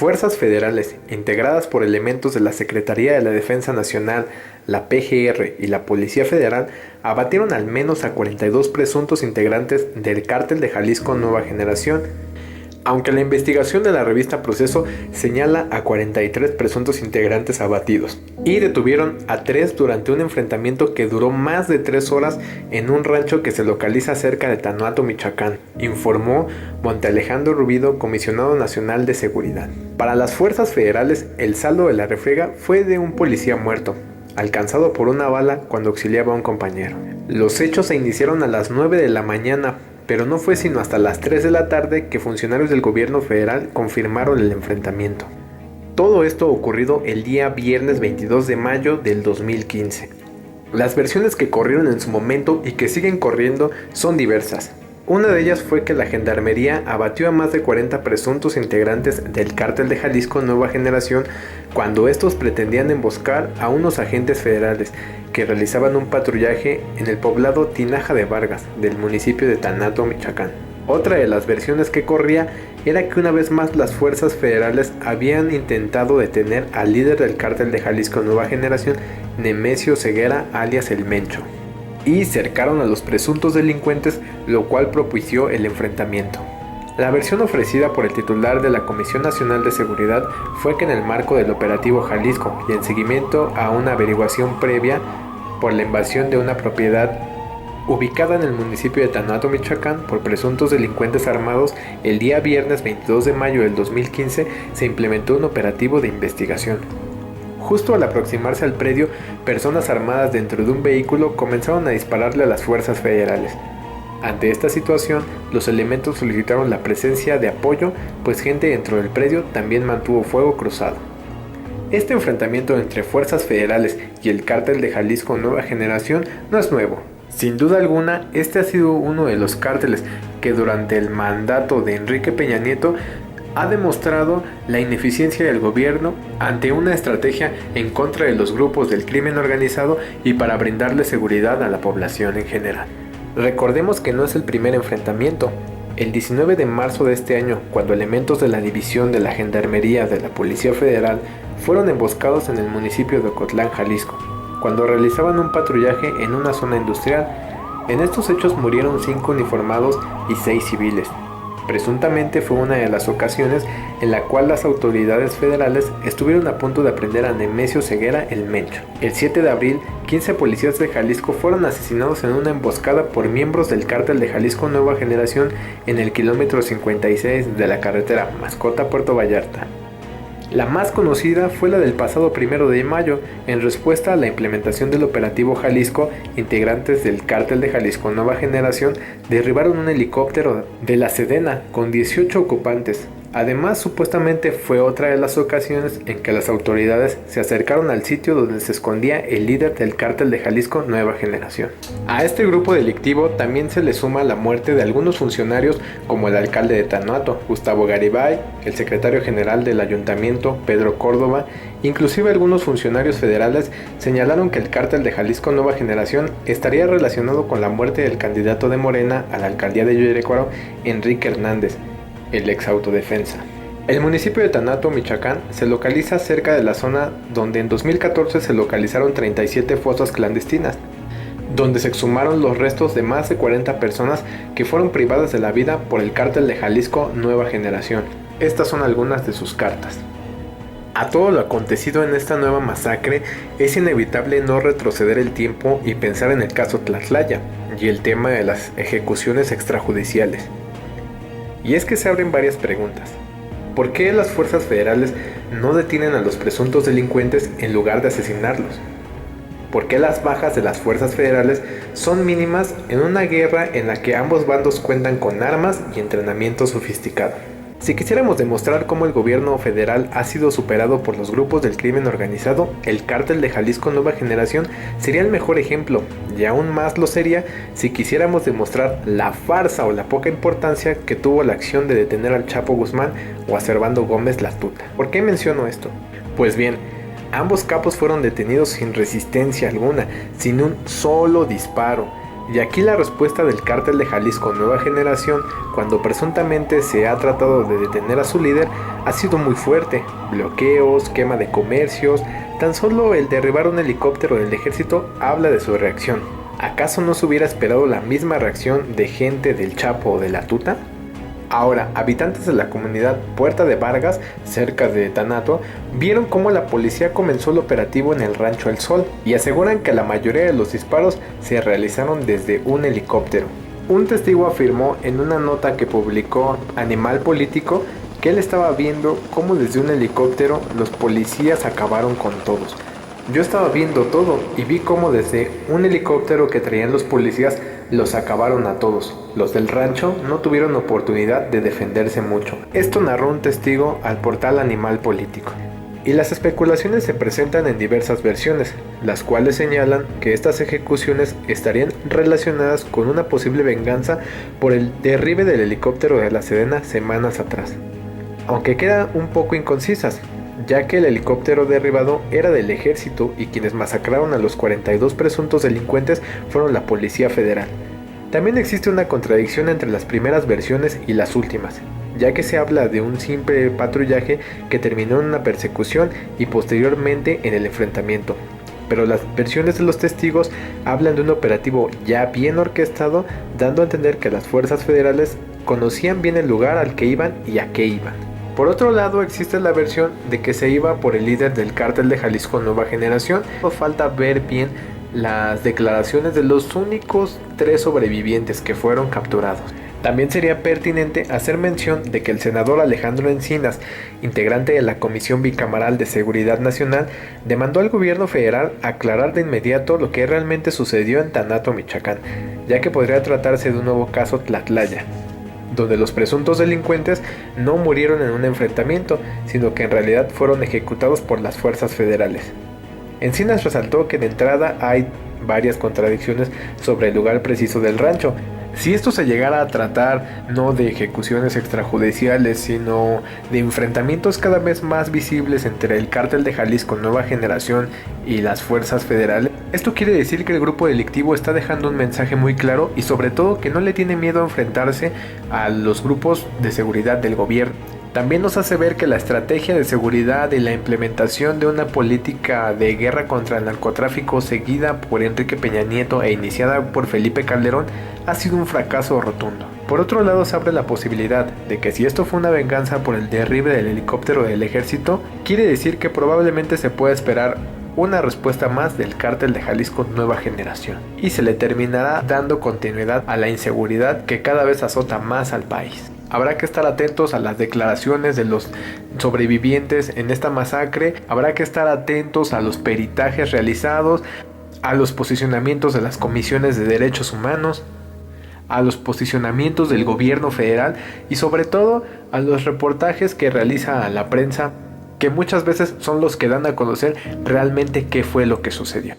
fuerzas federales, integradas por elementos de la Secretaría de la Defensa Nacional, la PGR y la Policía Federal, abatieron al menos a 42 presuntos integrantes del Cártel de Jalisco Nueva Generación, aunque la investigación de la revista Proceso señala a 43 presuntos integrantes abatidos, y detuvieron a 3 durante un enfrentamiento que duró más de 3 horas en un rancho que se localiza cerca de Tanato, Michoacán, informó Monte Alejandro Rubido, comisionado nacional de seguridad. Para las fuerzas federales, el saldo de la refriega fue de un policía muerto, alcanzado por una bala cuando auxiliaba a un compañero. Los hechos se iniciaron a las 9 de la mañana, pero no fue sino hasta las 3 de la tarde que funcionarios del gobierno federal confirmaron el enfrentamiento. Todo esto ocurrido el día viernes 22 de mayo del 2015. Las versiones que corrieron en su momento y que siguen corriendo son diversas. Una de ellas fue que la Gendarmería abatió a más de 40 presuntos integrantes del Cártel de Jalisco Nueva Generación cuando estos pretendían emboscar a unos agentes federales que realizaban un patrullaje en el poblado Tinaja de Vargas, del municipio de Tanato, Michoacán. Otra de las versiones que corría era que una vez más las fuerzas federales habían intentado detener al líder del Cártel de Jalisco Nueva Generación, Nemesio Ceguera, alias El Mencho, y cercaron a los presuntos delincuentes, lo cual propició el enfrentamiento. La versión ofrecida por el titular de la Comisión Nacional de Seguridad fue que en el marco del operativo Jalisco y en seguimiento a una averiguación previa por la invasión de una propiedad ubicada en el municipio de Tanato, Michoacán, por presuntos delincuentes armados, el día viernes 22 de mayo del 2015 se implementó un operativo de investigación. Justo al aproximarse al predio, personas armadas dentro de un vehículo comenzaron a dispararle a las fuerzas federales. Ante esta situación, los elementos solicitaron la presencia de apoyo, pues gente dentro del predio también mantuvo fuego cruzado. Este enfrentamiento entre fuerzas federales y el Cártel de Jalisco Nueva Generación no es nuevo. Sin duda alguna, este ha sido uno de los cárteles que durante el mandato de Enrique Peña Nieto ha demostrado la ineficiencia del gobierno ante una estrategia en contra de los grupos del crimen organizado y para brindarle seguridad a la población en general. Recordemos que no es el primer enfrentamiento. El 19 de marzo de este año, cuando elementos de la división de la Gendarmería de la Policía Federal fueron emboscados en el municipio de Ocotlán, Jalisco, cuando realizaban un patrullaje en una zona industrial. En estos hechos murieron 5 uniformados y 6 civiles. Presuntamente fue una de las ocasiones en la cual las autoridades federales estuvieron a punto de aprender a Nemesio Ceguera El Mencho. El 7 de abril, 15 policías de Jalisco fueron asesinados en una emboscada por miembros del Cártel de Jalisco Nueva Generación en el kilómetro 56 de la carretera Mascota-Puerto Vallarta. La más conocida fue la del pasado 1 de mayo. En respuesta a la implementación del operativo Jalisco, integrantes del Cártel de Jalisco Nueva Generación derribaron un helicóptero de la Sedena con 18 ocupantes. Además, supuestamente fue otra de las ocasiones en que las autoridades se acercaron al sitio donde se escondía el líder del Cártel de Jalisco Nueva Generación. A este grupo delictivo también se le suma la muerte de algunos funcionarios como el alcalde de Tanato, Gustavo Garibay, el secretario general del ayuntamiento, Pedro Córdoba. Inclusive algunos funcionarios federales señalaron que el Cártel de Jalisco Nueva Generación estaría relacionado con la muerte del candidato de Morena a la alcaldía de Yuyerecuaro, Enrique Hernández, el ex autodefensa. El municipio de Tanato, Michoacán, se localiza cerca de la zona donde en 2014 se localizaron 37 fosas clandestinas, donde se exhumaron los restos de más de 40 personas que fueron privadas de la vida por el Cártel de Jalisco Nueva Generación. Estas son algunas de sus cartas. A todo lo acontecido en esta nueva masacre, es inevitable no retroceder el tiempo y pensar en el caso Tlatlaya y el tema de las ejecuciones extrajudiciales. Y es que se abren varias preguntas. ¿Por qué las fuerzas federales no detienen a los presuntos delincuentes en lugar de asesinarlos? ¿Por qué las bajas de las fuerzas federales son mínimas en una guerra en la que ambos bandos cuentan con armas y entrenamiento sofisticado? Si quisiéramos demostrar cómo el gobierno federal ha sido superado por los grupos del crimen organizado, el Cártel de Jalisco Nueva Generación sería el mejor ejemplo, y aún más lo sería si quisiéramos demostrar la farsa o la poca importancia que tuvo la acción de detener al Chapo Guzmán o a Servando Gómez La Tuta. ¿Por qué menciono esto? Pues bien, ambos capos fueron detenidos sin resistencia alguna, sin un solo disparo. Y aquí la respuesta del Cártel de Jalisco Nueva Generación, cuando presuntamente se ha tratado de detener a su líder, ha sido muy fuerte. Bloqueos, quema de comercios, tan solo el derribar un helicóptero del ejército habla de su reacción. ¿Acaso no se hubiera esperado la misma reacción de gente del Chapo o de la Tuta? Ahora, habitantes de la comunidad Puerta de Vargas, cerca de Tanato, vieron cómo la policía comenzó el operativo en el Rancho El Sol y aseguran que la mayoría de los disparos se realizaron desde un helicóptero. Un testigo afirmó en una nota que publicó Animal Político que él estaba viendo cómo desde un helicóptero los policías acabaron con todos. Yo estaba viendo todo y vi cómo desde un helicóptero que traían los policías los acabaron a todos. Los del rancho no tuvieron oportunidad de defenderse mucho. Esto narró un testigo al portal Animal Político. Y las especulaciones se presentan en diversas versiones, las cuales señalan que estas ejecuciones estarían relacionadas con una posible venganza por el derribe del helicóptero de la Sedena semanas atrás. Aunque quedan un poco inconcisas, ya que el helicóptero derribado era del ejército y quienes masacraron a los 42 presuntos delincuentes fueron la Policía Federal. También existe una contradicción entre las primeras versiones y las últimas, ya que se habla de un simple patrullaje que terminó en una persecución y posteriormente en el enfrentamiento. Pero las versiones de los testigos hablan de un operativo ya bien orquestado, dando a entender que las fuerzas federales conocían bien el lugar al que iban y a qué iban. Por otro lado, existe la versión de que se iba por el líder del Cártel de Jalisco Nueva Generación. Falta ver bien las declaraciones de los únicos 3 sobrevivientes que fueron capturados. También sería pertinente hacer mención de que el senador Alejandro Encinas, integrante de la Comisión Bicameral de Seguridad Nacional, demandó al gobierno federal aclarar de inmediato lo que realmente sucedió en Tanato, Michoacán, ya que podría tratarse de un nuevo caso Tlatlaya, donde los presuntos delincuentes no murieron en un enfrentamiento, sino que en realidad fueron ejecutados por las fuerzas federales. Encinas resaltó que de entrada hay varias contradicciones sobre el lugar preciso del rancho. Si esto se llegara a tratar no de ejecuciones extrajudiciales, sino de enfrentamientos cada vez más visibles entre el Cártel de Jalisco Nueva Generación y las fuerzas federales, esto quiere decir que el grupo delictivo está dejando un mensaje muy claro y sobre todo que no le tiene miedo a enfrentarse a los grupos de seguridad del gobierno. También nos hace ver que la estrategia de seguridad y la implementación de una política de guerra contra el narcotráfico seguida por Enrique Peña Nieto e iniciada por Felipe Calderón ha sido un fracaso rotundo. Por otro lado, se abre la posibilidad de que si esto fue una venganza por el derribe del helicóptero del ejército, quiere decir que probablemente se puede esperar una respuesta más del Cártel de Jalisco Nueva Generación y se le terminará dando continuidad a la inseguridad que cada vez azota más al país. Habrá que estar atentos a las declaraciones de los sobrevivientes en esta masacre, habrá que estar atentos a los peritajes realizados, a los posicionamientos de las comisiones de derechos humanos, a los posicionamientos del gobierno federal y sobre todo a los reportajes que realiza la prensa, que muchas veces son los que dan a conocer realmente qué fue lo que sucedió.